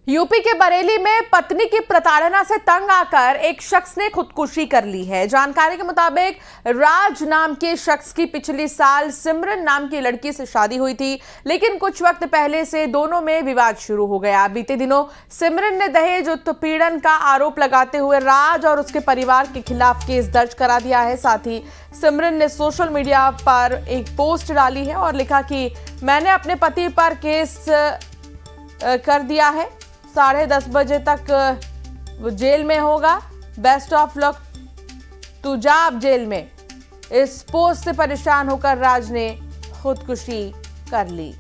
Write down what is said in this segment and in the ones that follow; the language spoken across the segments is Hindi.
यूपी के बरेली में पत्नी की प्रताड़ना से तंग आकर एक शख्स ने खुदकुशी कर ली है। जानकारी के मुताबिक राज नाम के शख्स की पिछले साल सिमरन नाम की लड़की से शादी हुई थी, लेकिन कुछ वक्त पहले से दोनों में विवाद शुरू हो गया। बीते दिनों सिमरन ने दहेज उत्पीड़न का आरोप लगाते हुए राज और उसके परिवार के खिलाफ केस दर्ज करा दिया है। साथ ही सिमरन ने सोशल मीडिया पर एक पोस्ट डाली है और लिखा कि मैंने अपने पति पर केस कर दिया है, 10:30 बजे तक वो जेल में होगा, बेस्ट ऑफ लक, तू जा अब जेल में। इस पोस्ट से परेशान होकर राज ने खुदकुशी कर ली।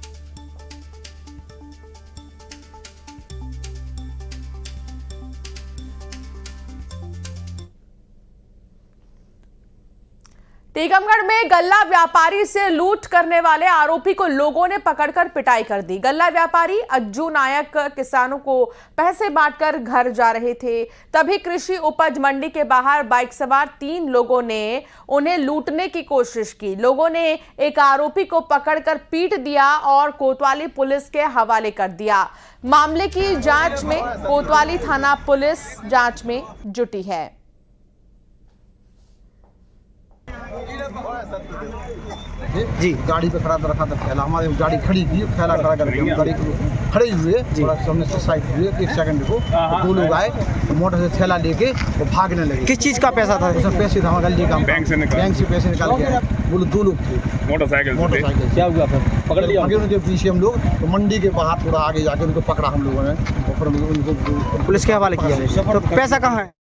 टीकमगढ़ में गल्ला व्यापारी से लूट करने वाले आरोपी को लोगों ने पकड़कर पिटाई कर दी। गल्ला व्यापारी अज्जू नायक किसानों को पैसे बांटकर घर जा रहे थे, तभी कृषि उपज मंडी के बाहर बाइक सवार 3 लोगों ने उन्हें लूटने की कोशिश की। लोगों ने एक आरोपी को पकड़कर पीट दिया और कोतवाली पुलिस के हवाले कर दिया। मामले की जांच में कोतवाली थाना पुलिस जांच में जुटी है। जी गाड़ी पे खड़ा रखा था थैला, हमारे गाड़ी खड़ी थी, थैला खड़ा करके हम गाड़ी खड़े हुए, सामने से साइड हुए, एक सेकंड को 2 लोग आए, मोटर से थैला लेके वो भागने लगे। किस चीज का पैसा था? उसमें पैसे था, हमारे गली का बैंक से पैसे निकाल के आए। बोलो 2 लोग थे मोटरसाइकिल। क्या हुआ फिर? पकड़ लिया उनके पीछे हम लोग तो मंडी के बाहर थोड़ा आगे जाके उनको पकड़ा हम लोगों ने, और फिर उनको पुलिस के हवाले किया। तो पैसा कहाँ है?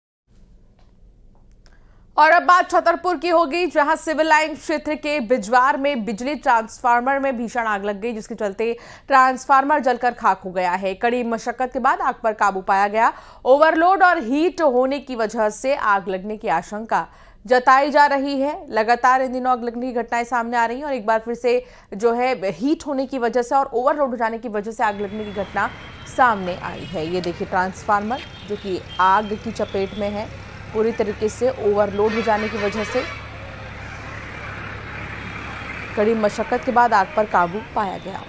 और अब बात छतरपुर की होगी, जहां सिविल लाइन क्षेत्र के बिजवार में बिजली ट्रांसफार्मर में भीषण आग लग गई, जिसके चलते ट्रांसफार्मर जलकर खाक हो गया है। कड़ी मशक्कत के बाद आग पर काबू पाया गया। ओवरलोड और हीट होने की वजह से आग लगने की आशंका जताई जा रही है। लगातार इन दिनों आग लगने की घटनाएं सामने आ रही हैं और एक बार फिर से जो है हीट होने की वजह से और ओवरलोड हो जाने की वजह से आग लगने की घटना सामने आई है। ये देखिए ट्रांसफार्मर जो कि आग की चपेट में है, पूरी तरीके से ओवरलोड हो जाने की वजह से कड़ी मशक्कत के बाद आग पर काबू पाया गया।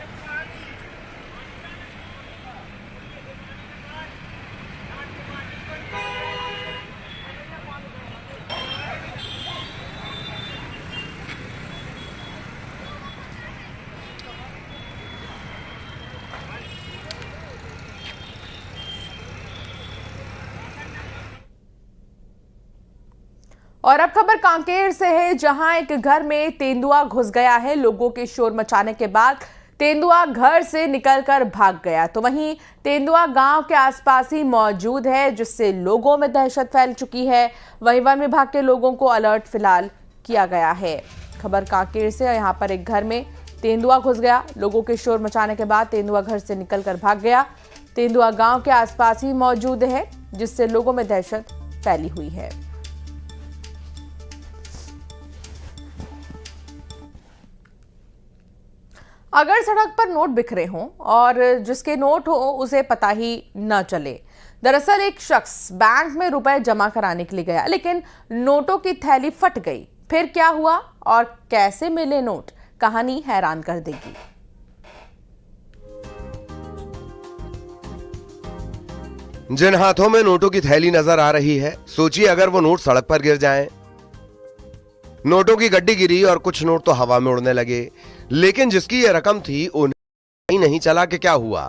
और अब खबर कांकेर से है, जहां एक घर में तेंदुआ घुस गया है। लोगों के शोर मचाने के बाद तेंदुआ घर से निकलकर भाग गया। तो वहीं तेंदुआ गांव के आसपास ही मौजूद है, जिससे लोगों में दहशत फैल चुकी है। वहीं वन विभाग के लोगों को अलर्ट फिलहाल किया गया है। खबर कांकेर से, यहां पर एक घर में तेंदुआ घुस गया। लोगों के शोर मचाने के बाद तेंदुआ घर से निकलकर भाग गया। तेंदुआ गांव के आसपास ही मौजूद है, जिससे लोगों में दहशत फैली हुई है। अगर सड़क पर नोट बिखरे हों और जिसके नोट हो उसे पता ही न चले। दरअसल एक शख्स बैंक में रुपए जमा कराने के लिए गया, लेकिन नोटों की थैली फट गई। फिर क्या हुआ और कैसे मिले नोट, कहानी हैरान कर देगी। जिन हाथों में नोटों की थैली नजर आ रही है, सोचिए अगर वो नोट सड़क पर गिर जाएं। नोटों की गड्डी गिरी और कुछ नोट तो हवा में उड़ने लगे, लेकिन जिसकी ये रकम थी उन्हें नहीं चला कि क्या हुआ।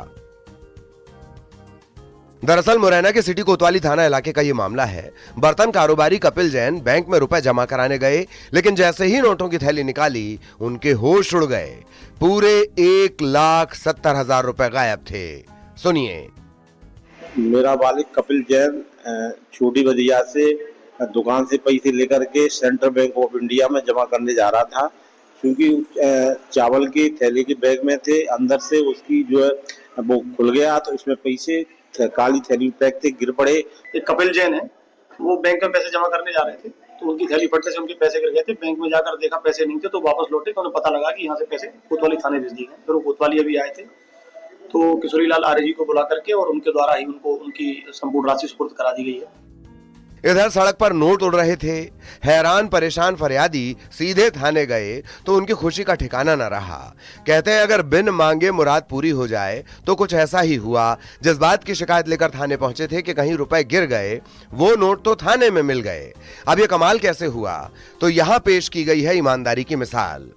दरअसल मुरैना के सिटी कोतवाली थाना इलाके का ये मामला है। बर्तन कारोबारी कपिल जैन बैंक में रुपए जमा कराने गए, लेकिन जैसे ही नोटों की थैली निकाली उनके होश उड़ गए। पूरे 1,70,000 रुपए गायब थे। सुनिए। मेरा मालिक कपिल जैन छोटी बजिया से दुकान से पैसे लेकर के सेंट्रल बैंक ऑफ इंडिया में जमा करने जा रहा था, क्योंकि चावल की थैली के बैग में थे। अंदर से उसकी जो है वो खुल गया, तो इसमें पैसे काली थैली पैक थे, गिर पड़े। एक कपिल जैन है, वो बैंक में पैसे जमा करने जा रहे थे, तो उनकी थैली फटने से उनके पैसे गिर गए थे। बैंक में जाकर देखा पैसे नहीं थे, तो वापस लौटे तो उन्हें पता लगा कि यहाँ से पैसे कोतवाली थाने भेज दिए गए। फिर वो कोतवाली अभी आए थे, तो किशोरी लाल आर्य जी को बुला करके और उनके द्वारा ही उनको उनकी संपूर्ण राशि सुपुर्द करा दी गई है। इधर सड़क पर नोट उड़ रहे थे। हैरान परेशान फरियादी सीधे थाने गए तो उनकी खुशी का ठिकाना न रहा। कहते हैं अगर बिन मांगे मुराद पूरी हो जाए तो कुछ ऐसा ही हुआ। जिस बात की शिकायत लेकर थाने पहुंचे थे कि कहीं रुपए गिर गए, वो नोट तो थाने में मिल गए। अब ये कमाल कैसे हुआ, तो यहां पेश की गई है ईमानदारी की मिसाल।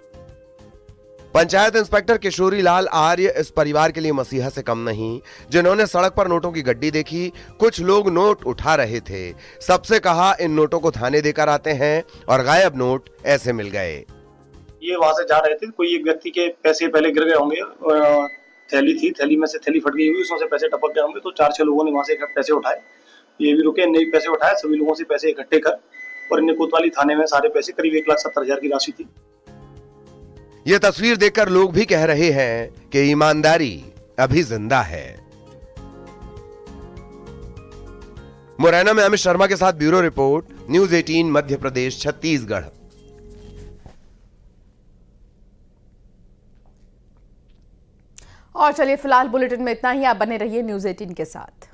पंचायत इंस्पेक्टर किशोरी लाल आर्य इस परिवार के लिए मसीहा से कम नहीं, जिन्होंने सड़क पर नोटों की गड्डी देखी। कुछ लोग नोट उठा रहे थे, सबसे कहा इन नोटों को थाने देकर आते हैं और गायब नोट ऐसे मिल गए। ये वहां से जा रहे थे, कोई एक व्यक्ति के पैसे पहले गिर गए होंगे, थैली थी, थैली में से थैली फट गई हुई, उसमें से पैसे टपक गए होंगे, तो 4-6 लोगों ने वहां से पैसे उठाए। ये भी रुके, नहीं पैसे उठाए, सभी लोगों से पैसे इकट्ठे कर और इन्हें कोतवाली थाने में सारे पैसे करीब 1,70,000 की राशि थी। ये तस्वीर देखकर लोग भी कह रहे हैं कि ईमानदारी अभी जिंदा है। मुरैना में अमित शर्मा के साथ bureau report, news 18 Madhya Pradesh Chhattisgarh. और चलिए फिलहाल बुलेटिन में इतना ही। आप बने रहिए न्यूज 18 के साथ।